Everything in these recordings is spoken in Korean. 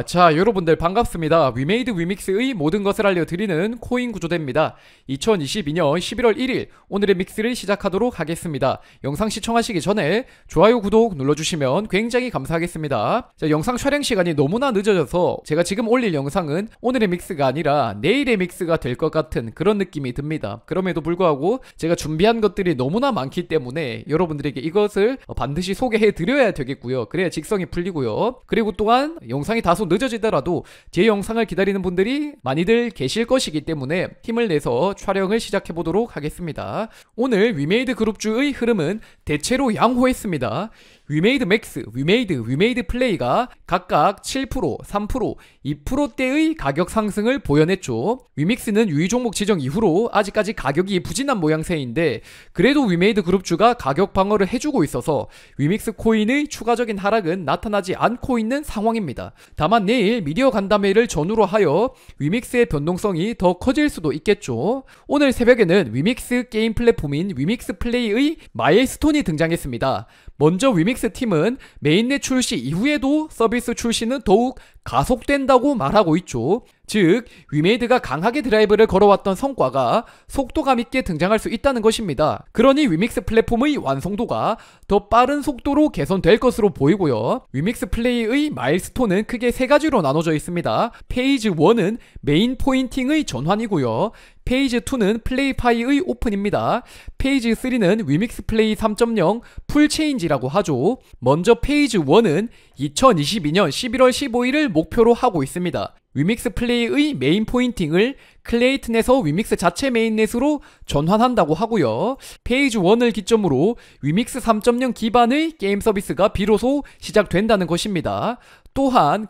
자, 여러분들 반갑습니다. 위메이드 위믹스의 모든 것을 알려드리는 코인 구조대입니다. 2022년 11월 1일 오늘의 믹스를 시작하도록 하겠습니다. 영상 시청하시기 전에 좋아요, 구독 눌러주시면 굉장히 감사하겠습니다. 자, 영상 촬영 시간이 너무나 늦어져서 제가 지금 올릴 영상은 오늘의 믹스가 아니라 내일의 믹스가 될 것 같은 그런 느낌이 듭니다. 그럼에도 불구하고 제가 준비한 것들이 너무나 많기 때문에 여러분들에게 이것을 반드시 소개해드려야 되겠고요. 그래야 직성이 풀리고요. 그리고 또한 영상이 다소 늦어지더라도 제 영상을 기다리는 분들이 많이들 계실 것이기 때문에 힘을 내서 촬영을 시작해 보도록 하겠습니다. 오늘 위메이드 그룹주의 흐름은 대체로 양호했습니다. 위메이드 맥스, 위메이드 플레이가 각각 7%, 3%, 2%대의 가격 상승을 보여냈죠. 위믹스는 유의 종목 지정 이후로 아직까지 가격이 부진한 모양새인데 그래도 위메이드 그룹주가 가격 방어를 해주고 있어서 위믹스 코인의 추가적인 하락은 나타나지 않고 있는 상황입니다. 다만 내일 미디어 간담회를 전후로 하여 위믹스의 변동성이 더 커질 수도 있겠죠. 오늘 새벽에는 위믹스 게임 플랫폼인 위믹스 플레이의 마일스톤이 등장했습니다. 먼저 위믹스 팀은 메인넷 출시 이후에도 서비스 출시는 더욱 가속된다고 말하고 있죠. 즉 위메이드가 강하게 드라이브를 걸어왔던 성과가 속도감 있게 등장할 수 있다는 것입니다. 그러니 위믹스 플랫폼의 완성도가 더 빠른 속도로 개선될 것으로 보이고요. 위믹스 플레이의 마일스톤은 크게 세 가지로 나눠져 있습니다. 페이지 1은 메인 포인팅의 전환이고요. 페이지 2는 플레이파이의 오픈입니다. 페이지 3는 위믹스 플레이 3.0 풀체인지라고 하죠. 먼저 페이지 1은 2022년 11월 15일을 목표로 하고 있습니다. 위믹스 플레이의 메인 포인팅을 클레이튼에서 위믹스 자체 메인넷으로 전환한다고 하고요. 페이지 1을 기점으로 위믹스 3.0 기반의 게임 서비스가 비로소 시작된다는 것입니다. 또한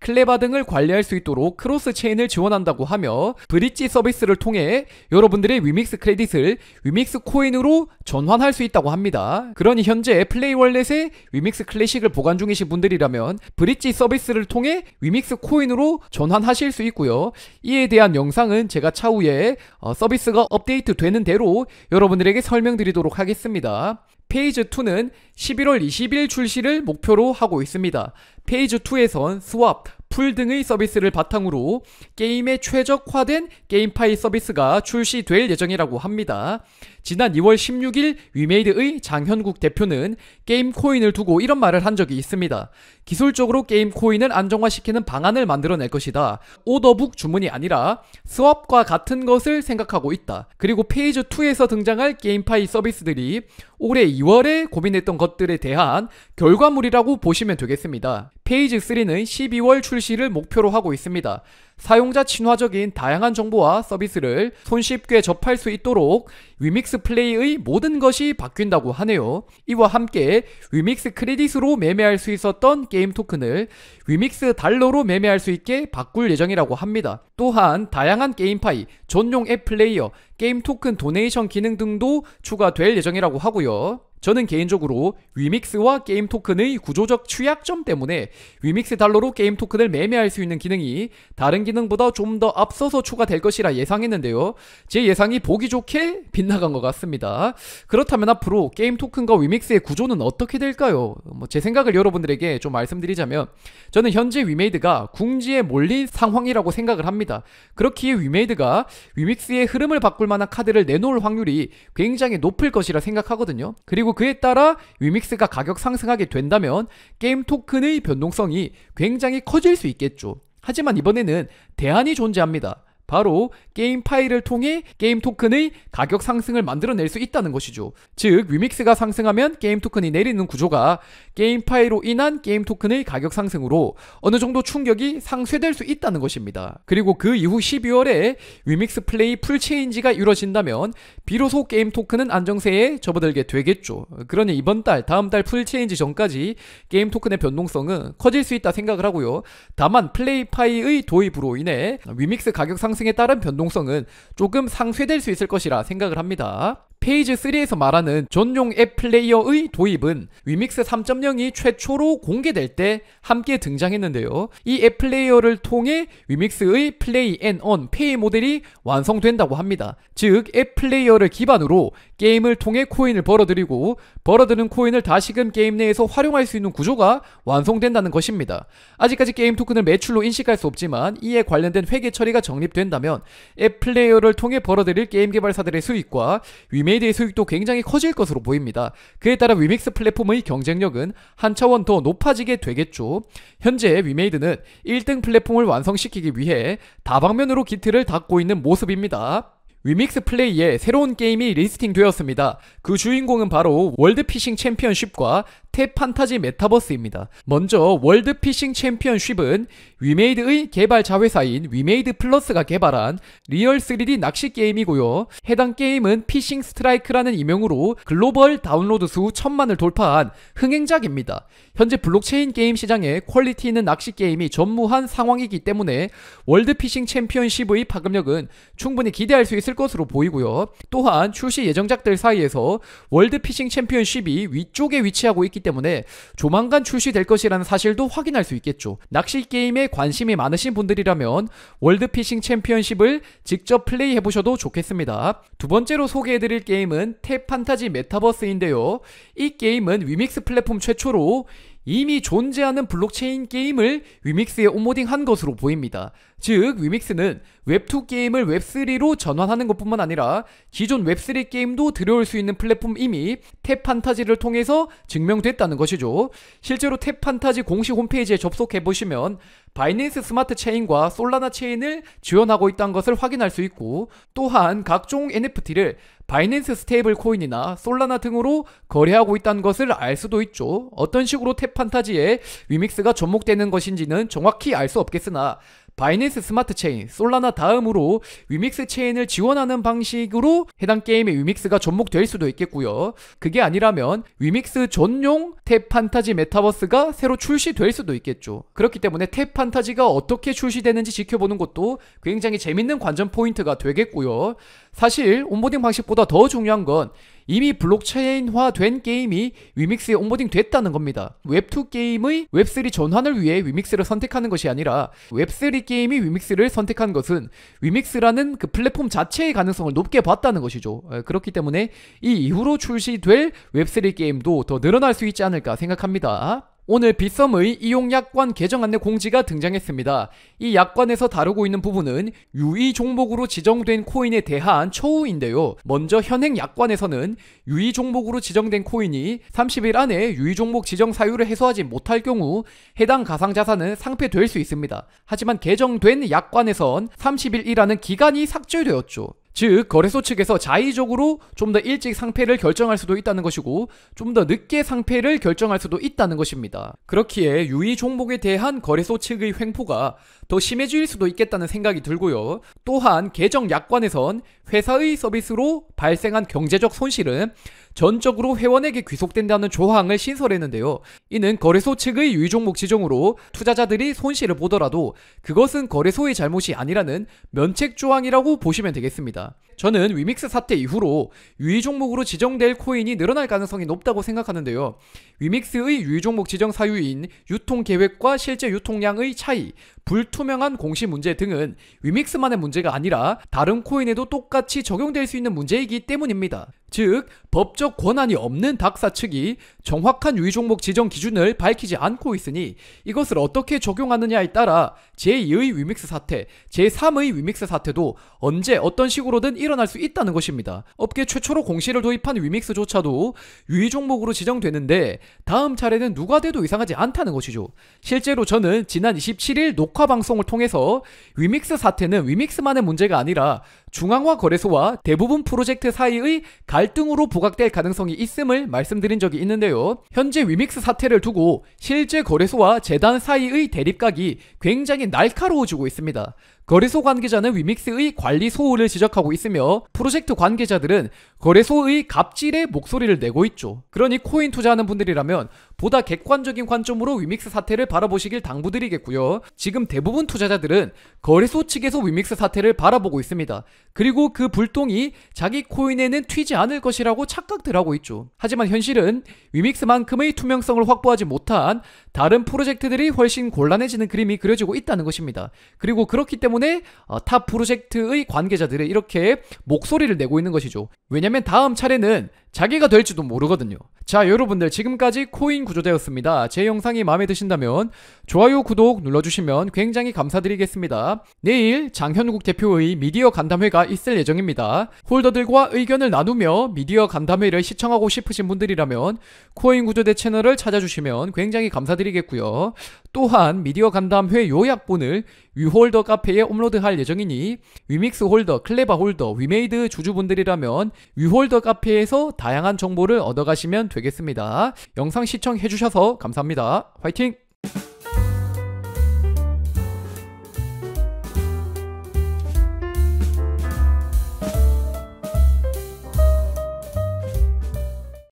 클레바 등을 관리할 수 있도록 크로스 체인을 지원한다고 하며 브릿지 서비스를 통해 여러분들의 위믹스 크레딧을 위믹스 코인으로 전환할 수 있다고 합니다. 그러니 현재 플레이 월렛에 위믹스 클래식을 보관 중이신 분들이라면 브릿지 서비스를 통해 위믹스 코인으로 전환하실 수 있고요. 이에 대한 영상은 제가 차후에 서비스가 업데이트 되는 대로 여러분들에게 설명드리도록 하겠습니다. 페이지 2는 11월 20일 출시를 목표로 하고 있습니다. 페이지 2에선 스왑, 풀 등의 서비스를 바탕으로 게임에 최적화된 게임 파일 서비스가 출시될 예정이라고 합니다. 지난 2월 16일 위메이드의 장현국 대표는 게임 코인을 두고 이런 말을 한 적이 있습니다. 기술적으로 게임 코인을 안정화시키는 방안을 만들어낼 것이다. 오더북 주문이 아니라 스왑과 같은 것을 생각하고 있다. 그리고 페이지 2에서 등장할 게임 파일 서비스들이 올해 2월에 고민했던 것들에 대한 결과물이라고 보시면 되겠습니다. 페이지 3는 12월 출시를 목표로 하고 있습니다. 사용자 친화적인 다양한 정보와 서비스를 손쉽게 접할 수 있도록 위믹스 플레이의 모든 것이 바뀐다고 하네요. 이와 함께 위믹스 크레딧으로 매매할 수 있었던 게임 토큰을 위믹스 달러로 매매할 수 있게 바꿀 예정이라고 합니다. 또한 다양한 게임 파이, 전용 앱 플레이어, 게임 토큰 도네이션 기능 등도 추가될 예정이라고 하고요. 저는 개인적으로 위믹스와 게임 토큰의 구조적 취약점 때문에 위믹스 달러로 게임 토큰을 매매할 수 있는 기능이 다른 기능보다 좀 더 앞서서 추가될 것이라 예상했는데요. 제 예상이 보기 좋게 빗나간 것 같습니다. 그렇다면 앞으로 게임 토큰과 위믹스의 구조는 어떻게 될까요? 제 생각을 여러분들에게 좀 말씀드리자면 저는 현재 위메이드가 궁지에 몰린 상황이라고 생각을 합니다. 그렇기에 위메이드가 위믹스의 흐름을 바꿀 만한 카드를 내놓을 확률이 굉장히 높을 것이라 생각하거든요. 그리고 그에 따라 위믹스가 가격 상승하게 된다면 게임 토큰의 변동성이 굉장히 커질 수 있겠죠. 하지만 이번에는 대안이 존재합니다. 바로 게임 파일을 통해 게임 토큰의 가격 상승을 만들어낼 수 있다는 것이죠. 즉 위믹스가 상승하면 게임 토큰이 내리는 구조가 게임 파일로 인한 게임 토큰의 가격 상승으로 어느 정도 충격이 상쇄될 수 있다는 것입니다. 그리고 그 이후 12월에 위믹스 플레이 풀체인지가 이루어진다면 비로소 게임 토큰은 안정세에 접어들게 되겠죠. 그러니 이번 달, 다음 달 풀체인지 전까지 게임 토큰의 변동성은 커질 수 있다 생각을 하고요. 다만 플레이 파이의 도입으로 인해 위믹스 가격 상승에 따른 변동성은 조금 상쇄될 수 있을 것이라 생각을 합니다. 페이즈 3에서 말하는 전용 앱 플레이어의 도입은 위믹스 3.0이 최초로 공개될 때 함께 등장했는데요. 이 앱 플레이어를 통해 위믹스의 플레이 앤 언 페이 모델이 완성된다고 합니다. 즉 앱 플레이어를 기반으로 게임을 통해 코인을 벌어들이고 벌어들인 코인을 다시금 게임 내에서 활용할 수 있는 구조가 완성된다는 것입니다. 아직까지 게임 토큰을 매출로 인식할 수 없지만 이에 관련된 회계 처리가 정립된다면 앱 플레이어를 통해 벌어들일 게임 개발사들의 수익과 위메이드의 수익도 굉장히 커질 것으로 보입니다. 그에 따라 위믹스 플랫폼의 경쟁력은 한 차원 더 높아지게 되겠죠. 현재 위메이드는 1등 플랫폼을 완성시키기 위해 다방면으로 기틀을 닦고 있는 모습입니다. 위믹스 플레이에 새로운 게임이 리스팅 되었습니다. 그 주인공은 바로 월드 피싱 챔피언십과 탭 판타지 메타버스입니다. 먼저 월드 피싱 챔피언십은 위메이드의 개발 자회사인 위메이드 플러스가 개발한 리얼 3D 낚시 게임이고요. 해당 게임은 피싱 스트라이크라는 이명으로 글로벌 다운로드 수 1000만을 돌파한 흥행작입니다. 현재 블록체인 게임 시장에 퀄리티 있는 낚시 게임이 전무한 상황이기 때문에 월드 피싱 챔피언십의 파급력은 충분히 기대할 수 있을 것으로 보이고요. 또한 출시 예정작들 사이에서 월드 피싱 챔피언십이 위쪽에 위치하고 있기 때문에 조만간 출시될 것이라는 사실도 확인할 수 있겠죠. 낚시 게임에 관심이 많으신 분들이라면 월드 피싱 챔피언십을 직접 플레이해보셔도 좋겠습니다. 두 번째로 소개해드릴 게임은 탭 판타지 메타버스인데요. 이 게임은 위믹스 플랫폼 최초로 이미 존재하는 블록체인 게임을 위믹스에 온모딩한 것으로 보입니다. 즉 위믹스는 웹2 게임을 웹3로 전환하는 것뿐만 아니라 기존 웹3 게임도 들여올 수 있는 플랫폼임이 탭 판타지를 통해서 증명됐다는 것이죠. 실제로 탭 판타지 공식 홈페이지에 접속해보시면 바이낸스 스마트 체인과 솔라나 체인을 지원하고 있다는 것을 확인할 수 있고, 또한 각종 NFT를 바이낸스 스테이블 코인이나 솔라나 등으로 거래하고 있다는 것을 알 수도 있죠. 어떤 식으로 탭 판타지에 위믹스가 접목되는 것인지는 정확히 알 수 없겠으나 바이낸스 스마트 체인, 솔라나 다음으로 위믹스 체인을 지원하는 방식으로 해당 게임에 위믹스가 접목될 수도 있겠고요. 그게 아니라면 위믹스 전용 탭 판타지 메타버스가 새로 출시될 수도 있겠죠. 그렇기 때문에 탭 판타지가 어떻게 출시되는지 지켜보는 것도 굉장히 재밌는 관전 포인트가 되겠고요. 사실 온보딩 방식보다 더 중요한 건 이미 블록체인화 된 게임이 위믹스에 온보딩 됐다는 겁니다. 웹2 게임의 웹3 전환을 위해 위믹스를 선택하는 것이 아니라 웹3 게임이 위믹스를 선택한 것은 위믹스라는 그 플랫폼 자체의 가능성을 높게 봤다는 것이죠. 그렇기 때문에 이 이후로 출시될 웹3 게임도 더 늘어날 수 있지 않을까 생각합니다. 오늘 빗썸의 이용 약관 개정 안내 공지가 등장했습니다. 이 약관에서 다루고 있는 부분은 유의 종목으로 지정된 코인에 대한 처우인데요. 먼저 현행 약관에서는 유의 종목으로 지정된 코인이 30일 안에 유의 종목 지정 사유를 해소하지 못할 경우 해당 가상자산은 상폐될 수 있습니다. 하지만 개정된 약관에선 30일이라는 기간이 삭제되었죠. 즉 거래소 측에서 자의적으로 좀 더 일찍 상폐를 결정할 수도 있다는 것이고 좀 더 늦게 상폐를 결정할 수도 있다는 것입니다. 그렇기에 유의 종목에 대한 거래소 측의 횡포가 더 심해질 수도 있겠다는 생각이 들고요. 또한 개정 약관에선 회사의 서비스로 발생한 경제적 손실은 전적으로 회원에게 귀속된다는 조항을 신설했는데요. 이는 거래소 측의 유의 종목 지정으로 투자자들이 손실을 보더라도 그것은 거래소의 잘못이 아니라는 면책 조항이라고 보시면 되겠습니다. 저는 위믹스 사태 이후로 유의 종목으로 지정될 코인이 늘어날 가능성이 높다고 생각하는데요. 위믹스의 유의 종목 지정 사유인 유통 계획과 실제 유통량의 차이, 불투명한 공시 문제 등은 위믹스만의 문제가 아니라 다른 코인에도 똑같이 적용될 수 있는 문제이기 때문입니다. 즉 법적 권한이 없는 닥사 측이 정확한 유의 종목 지정 기준을 밝히지 않고 있으니 이것을 어떻게 적용하느냐에 따라 제2의 위믹스 사태, 제3의 위믹스 사태도 언제 어떤 식으로든 일어날 수 있다는 것입니다. 업계 최초로 공시를 도입한 위믹스조차도 유의 종목으로 지정되는데 다음 차례는 누가 돼도 이상하지 않다는 것이죠. 실제로 저는 지난 27일 녹화 방송을 통해서 위믹스 사태는 위믹스만의 문제가 아니라 중앙화 거래소와 대부분 프로젝트 사이의 갈등으로 부각될 가능성이 있음을 말씀드린 적이 있는데요. 현재 위믹스 사태를 두고 실제 거래소와 재단 사이의 대립각이 굉장히 날카로워지고 있습니다. 거래소 관계자는 위믹스의 관리 소홀을 지적하고 있으며 프로젝트 관계자들은 거래소의 갑질에 목소리를 내고 있죠. 그러니 코인 투자하는 분들이라면 보다 객관적인 관점으로 위믹스 사태를 바라보시길 당부드리겠고요. 지금 대부분 투자자들은 거래소 측에서 위믹스 사태를 바라보고 있습니다. 그리고 그 불똥이 자기 코인에는 튀지 않을 것이라고 착각들 하고 있죠. 하지만 현실은 위믹스만큼의 투명성을 확보하지 못한 다른 프로젝트들이 훨씬 곤란해지는 그림이 그려지고 있다는 것입니다. 그리고 그렇기 때문에 타 프로젝트의 관계자들이 이렇게 목소리를 내고 있는 것이죠. 왜냐면 다음 차례는 자기가 될지도 모르거든요. 자, 여러분들 지금까지 코인 구조대였습니다. 제 영상이 마음에 드신다면 좋아요, 구독 눌러주시면 굉장히 감사드리겠습니다. 내일 장현국 대표의 미디어 간담회가 있을 예정입니다. 홀더들과 의견을 나누며 미디어 간담회를 시청하고 싶으신 분들이라면 코인 구조대 채널을 찾아주시면 굉장히 감사드리겠고요. 또한 미디어 간담회 요약본을 위홀더 카페에 업로드할 예정이니 위믹스 홀더, 클레바 홀더, 위메이드 주주분들이라면 위홀더 카페에서 다양한 정보를 얻어가시면 되겠습니다. 영상 시청해주셔서 감사합니다. 화이팅!